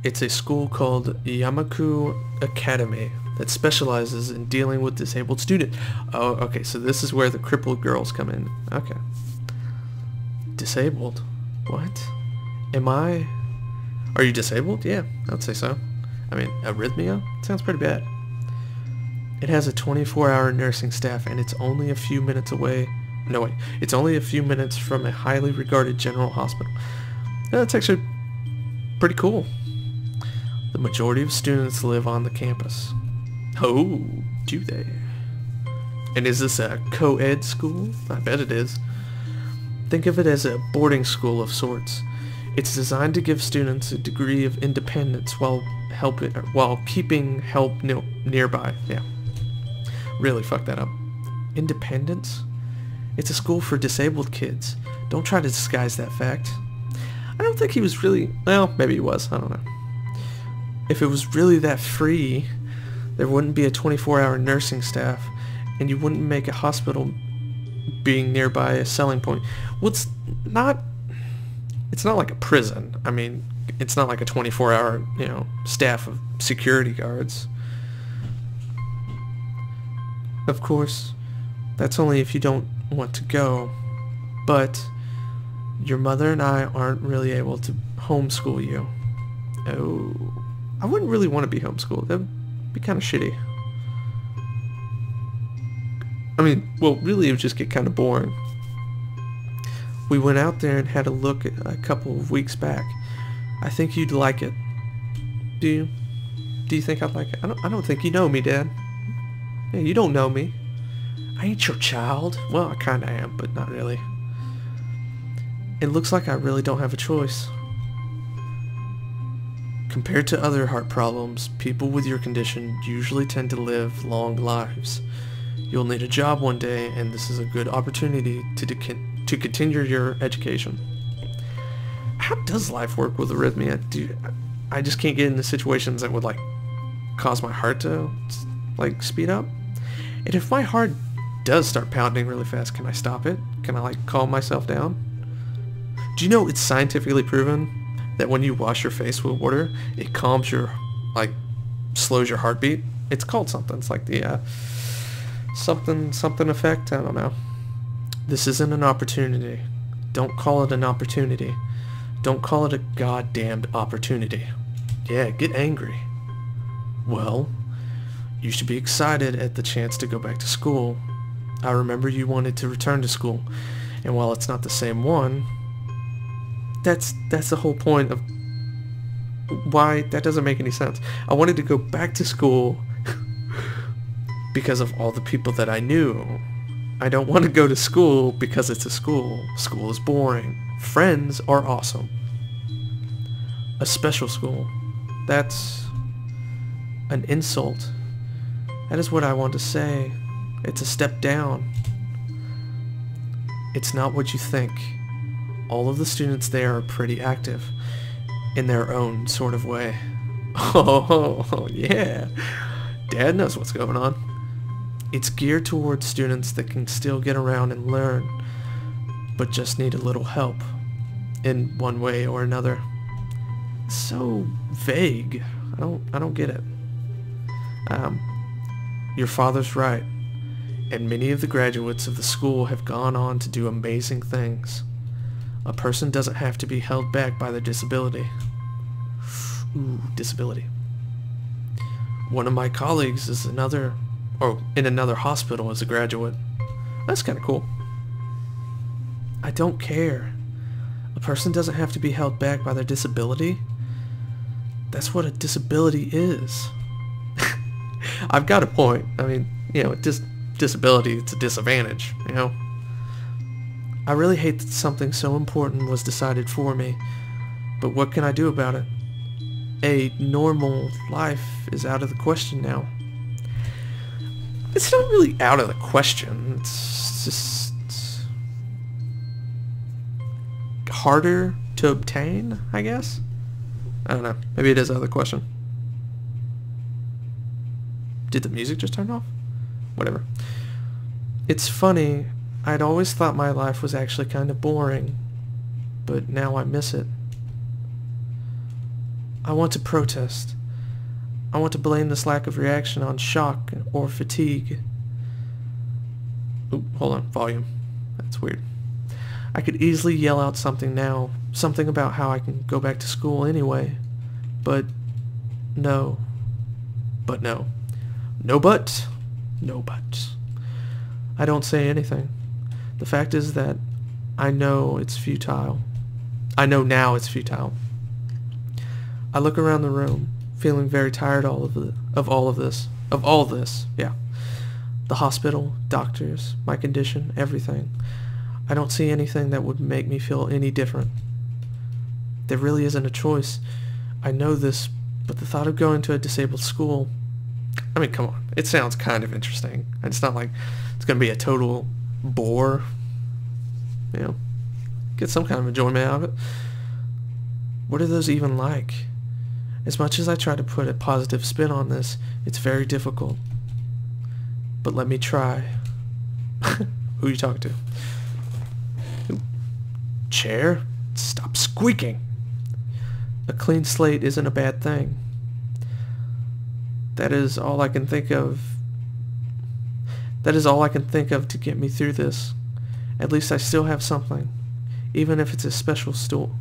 It's a school called Yamaku Academy that specializes in dealing with disabled students. Oh, okay, so this is where the crippled girls come in. Okay. Disabled? What? Are you disabled? Yeah, I'd say so. I mean, arrhythmia? Sounds pretty bad. It has a 24-hour nursing staff, and it's only a few minutes away. No, wait. It's only a few minutes from a highly regarded general hospital. That's actually pretty cool. The majority of students live on the campus. Oh, do they? And is this a co-ed school? I bet it is. Think of it as a boarding school of sorts. It's designed to give students a degree of independence while keeping help nearby. Yeah. Really fucked that up. Independence? It's a school for disabled kids. Don't try to disguise that fact. I don't think he was really... Well, maybe he was. I don't know. If it was really that free, there wouldn't be a 24-hour nursing staff, and you wouldn't make a hospital being nearby a selling point. Well, it's not like a prison. I mean, it's not like a 24-hour, staff of security guards. Of course, that's only if you don't want to go, but your mother and I aren't really able to homeschool you. Oh, I wouldn't really want to be homeschooled. That would be kind of shitty. I mean, well, really it would just get kind of boring. We went out there and had a look a couple of weeks back. I think you'd like it. Do you? Do you think I'd like it? I don't think you know me, Dad. Yeah, you don't know me. I ain't your child. Well, I kinda am, but not really. It looks like I really don't have a choice. Compared to other heart problems, people with your condition usually tend to live long lives. You'll need a job one day, and this is a good opportunity to continue your education. How does life work with arrhythmia? I just can't get into situations that would, cause my heart to, speed up? And if my heart does start pounding really fast, can I stop it? Can I, calm myself down? Do you know it's scientifically proven that when you wash your face with water, it calms your, slows your heartbeat? It's called something. It's like the, something effect? I don't know. This isn't an opportunity. Don't call it an opportunity. Don't call it a goddamned opportunity. Yeah, get angry. Well, you should be excited at the chance to go back to school. I remember you wanted to return to school, and while it's not the same one, that's the whole point of why that doesn't make any sense. I wanted to go back to school because of all the people that I knew. I don't want to go to school because it's a school. School is boring. Friends are awesome. A special school. That's an insult. That is what I want to say. It's a step down. It's not what you think. All of the students there are pretty active in their own sort of way. Oh, yeah. Dad knows what's going on. It's geared towards students that can still get around and learn, but just need a little help in one way or another. So vague. I don't get it. Your father's right, and many of the graduates of the school have gone on to do amazing things. A person doesn't have to be held back by their disability. Ooh, disability. One of my colleagues is in another hospital as a graduate. That's kind of cool. I don't care. A person doesn't have to be held back by their disability. That's what a disability is. I've got a point. I mean, disability, it's a disadvantage, I really hate that something so important was decided for me, but what can I do about it? A normal life is out of the question now. It's not really out of the question. It's just harder to obtain, I guess? I don't know. Maybe it is out of the question. Did the music just turn off? Whatever. It's funny. I'd always thought my life was actually kind of boring, but now I miss it. I want to protest. I want to blame this lack of reaction on shock or fatigue. Oop, hold on, volume. That's weird. I could easily yell out something now, something about how I can go back to school anyway. But no. But no. No but. No but. I don't say anything. The fact is that I know it's futile. I know now it's futile. I look around the room, feeling very tired of all this. Yeah. The hospital, doctors, my condition, everything. I don't see anything that would make me feel any different. There really isn't a choice. I know this, but the thought of going to a disabled school... I mean, come on. It sounds kind of interesting. It's not like it's going to be a total bore. You know, get some kind of enjoyment out of it. What are those even like? As much as I try to put a positive spin on this, it's very difficult. But let me try. Who are you talking to? Ooh. Chair? Stop squeaking! A clean slate isn't a bad thing. That is all I can think of. That is all I can think of to get me through this. At least I still have something. Even if it's a special school.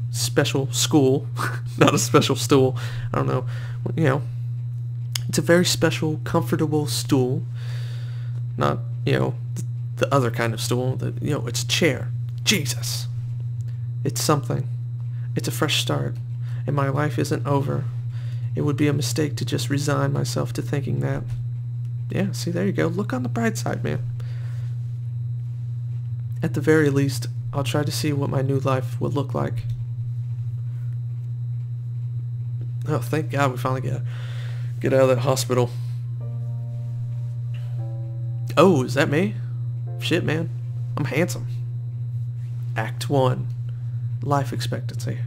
Not a special stool. I don't know. You know, it's a very special, comfortable stool. Not, you know, the other kind of stool. You know, it's a chair. Jesus. It's something. It's a fresh start. And my life isn't over. It would be a mistake to just resign myself to thinking that. Yeah, see, there you go. Look on the bright side, man. At the very least, I'll try to see what my new life will look like. Oh, thank God we finally get out of that hospital. Oh, is that me? Shit, man. I'm handsome. Act 1. Life expectancy.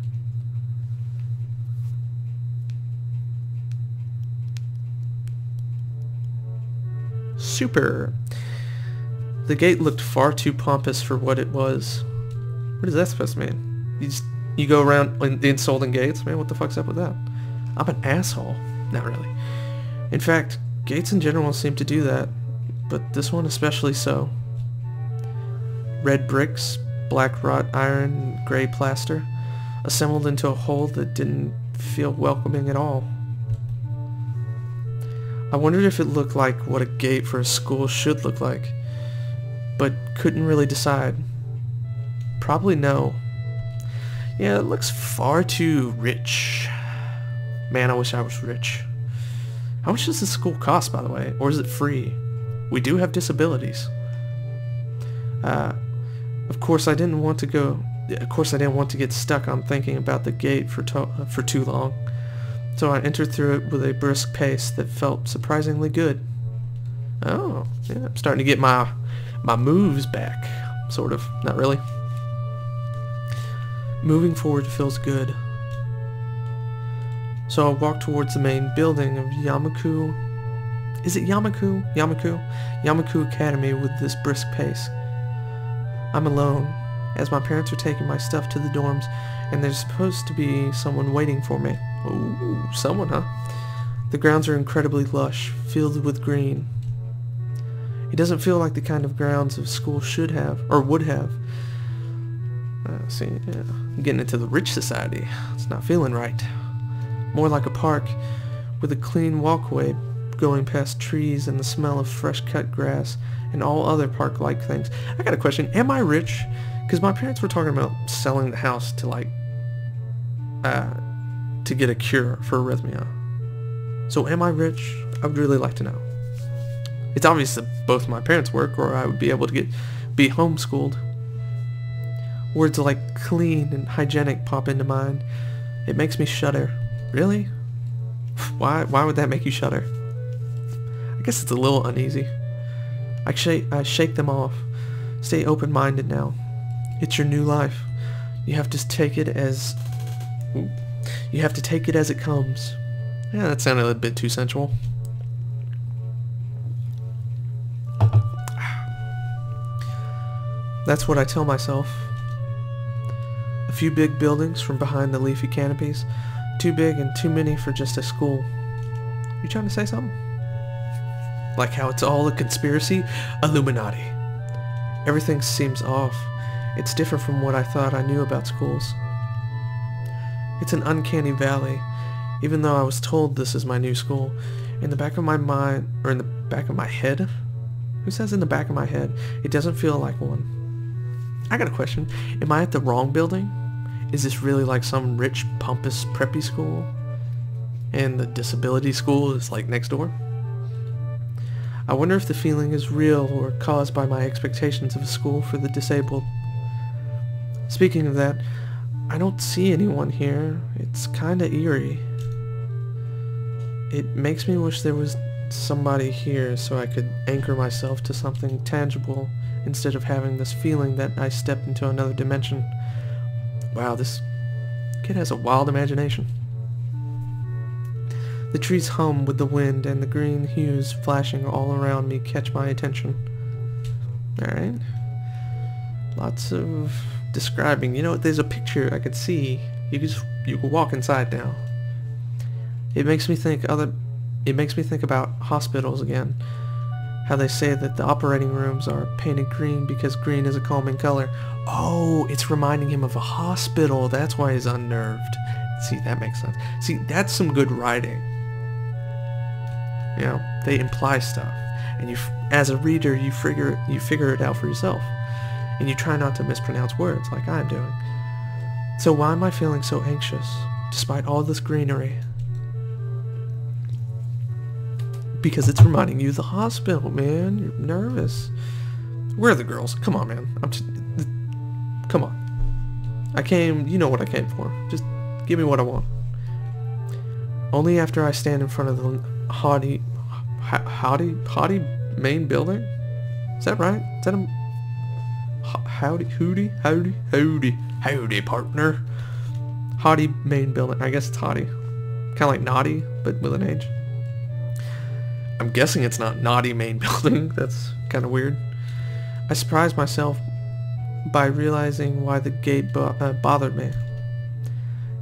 Super. The gate looked far too pompous for what it was. What is that supposed to mean? You go around insulting gates? Man, what the fuck's up with that? I'm an asshole. Not really. In fact, gates in general seem to do that, but this one especially so. Red bricks, black wrought iron, and gray plaster, assembled into a whole that didn't feel welcoming at all. I wondered if it looked like what a gate for a school should look like, but couldn't really decide. Probably no. Yeah, it looks far too rich. Man, I wish I was rich. How much does this school cost, by the way? Or is it free? We do have disabilities. Of course I didn't want to get stuck on thinking about the gate for too long. So I entered through it with a brisk pace that felt surprisingly good. Oh, yeah, I'm starting to get my moves back. Sort of. Not really. Moving forward feels good. So I walk towards the main building of Yamaku. Is it Yamaku? Yamaku Academy with this brisk pace. I'm alone, as my parents are taking my stuff to the dorms, and there's supposed to be someone waiting for me. Ooh, someone, huh? The grounds are incredibly lush, filled with green. It doesn't feel like the kind of grounds a school should have, or would have. See, yeah, I'm getting into the rich society. It's not feeling right. More like a park, with a clean walkway going past trees and the smell of fresh cut grass and all other park-like things. I got a question. Am I rich? Because my parents were talking about selling the house to, like, to get a cure for arrhythmia. So am I rich? I would really like to know. It's obvious that both my parents work, or I would be able to be homeschooled. Words like clean and hygienic pop into mind. It makes me shudder. Really? Why would that make you shudder? I guess it's a little uneasy. I shake them off. Stay open-minded now. It's your new life. You have to take it as... You have to take it as it comes. Yeah, that sounded a bit too sensual. That's what I tell myself. A few big buildings from behind the leafy canopies, Too big and too many for just a school. You trying to say something? Like how it's all a conspiracy? Illuminati. Everything seems off. It's different from what I thought I knew about schools. It's an uncanny valley, even though I was told this is my new school. In the back of my mind, or in the back of my head? Who says in the back of my head? It doesn't feel like one. I got a question. Am I at the wrong building? Is this really like some rich, pompous, preppy school? And the disability school is like next door? I wonder if the feeling is real or caused by my expectations of a school for the disabled. Speaking of that, I don't see anyone here. It's kinda eerie. It makes me wish there was somebody here so I could anchor myself to something tangible instead of having this feeling that I stepped into another dimension. Wow, this kid has a wild imagination. The trees hum with the wind and the green hues flashing all around me catch my attention. Alright. Lots of describing. You know, there's a picture I could see. You can walk inside now. It makes me think about hospitals again. How they say that the operating rooms are painted green because green is a calming color. Oh, it's reminding him of a hospital. That's why he's unnerved. See, that makes sense. See, that's some good writing. You know, they imply stuff, and you, as a reader, you figure it out for yourself, and you try not to mispronounce words like I'm doing. So why am I feeling so anxious, despite all this greenery? Because it's reminding you of the hospital, man. You're nervous. Where are the girls? Come on, man. Come on. I came, you know what I came for. Just give me what I want. Only after I stand in front of the haughty main building? Is that right? Is that a... Howdy, partner. Haughty main building. I guess it's haughty. Kind of like naughty, but with an H. I'm guessing it's not naughty main building. That's kind of weird. I surprised myself by realizing why the gate bothered me.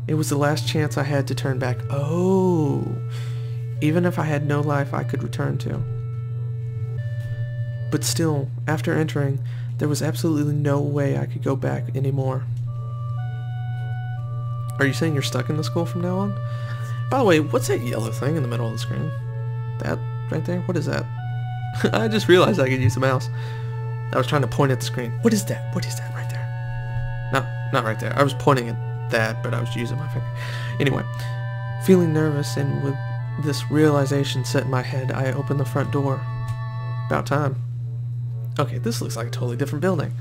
It was the last chance I had to turn back. Oh, even if I had no life I could return to. But still, after entering, there was absolutely no way I could go back anymore. Are you saying you're stuck in the school from now on? By the way, what's that yellow thing in the middle of the screen? That right there? What is that? I just realized I could use the mouse. I was trying to point at the screen. What is that? What is that right there? Not right there. I was pointing at that, but I was using my finger. Anyway, feeling nervous and with this realization set in my head, I opened the front door. About time. Okay, this looks like a totally different building.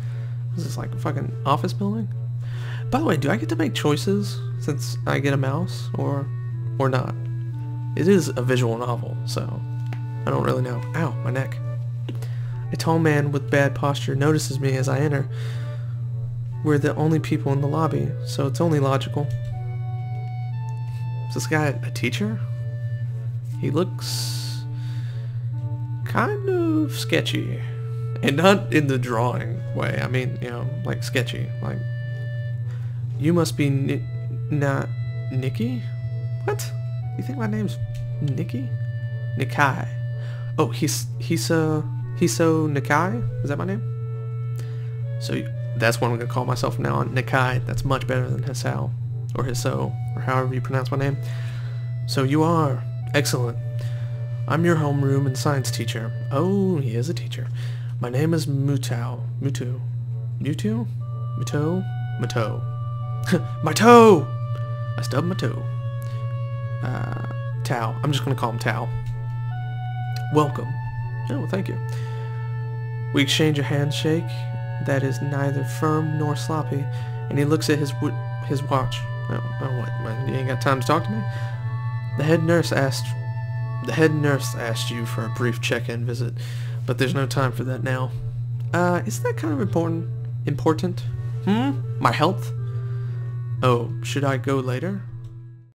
Is this like a fucking office building? By the way, do I get to make choices since I get a mouse or not? It is a visual novel, so I don't really know. Ow, my neck. A tall man with bad posture notices me as I enter. We're the only people in the lobby, so it's only logical. Is this guy a teacher? He looks kind of sketchy. And not in the drawing way. I mean, you know, like sketchy. Like, you must be Nikki? What? You think my name's Nikki? Nikai. Oh, Hiso Nikai? Is that my name? So that's what I'm going to call myself from now on. Nikai. That's much better than Hisao. Or Hiso. Or however you pronounce my name. So you are. Excellent. I'm your homeroom and science teacher. Oh, he is a teacher. My name is Muto. Muto? My toe! I stubbed my toe. Tao. I'm just going to call him Tao. Welcome. Oh, thank you. We exchange a handshake that is neither firm nor sloppy, and he looks at his watch. Oh, what? You ain't got time to talk to me? The head nurse asked you for a brief check-in visit, but there's no time for that now. Isn't that kind of important? My health? Oh, should I go later?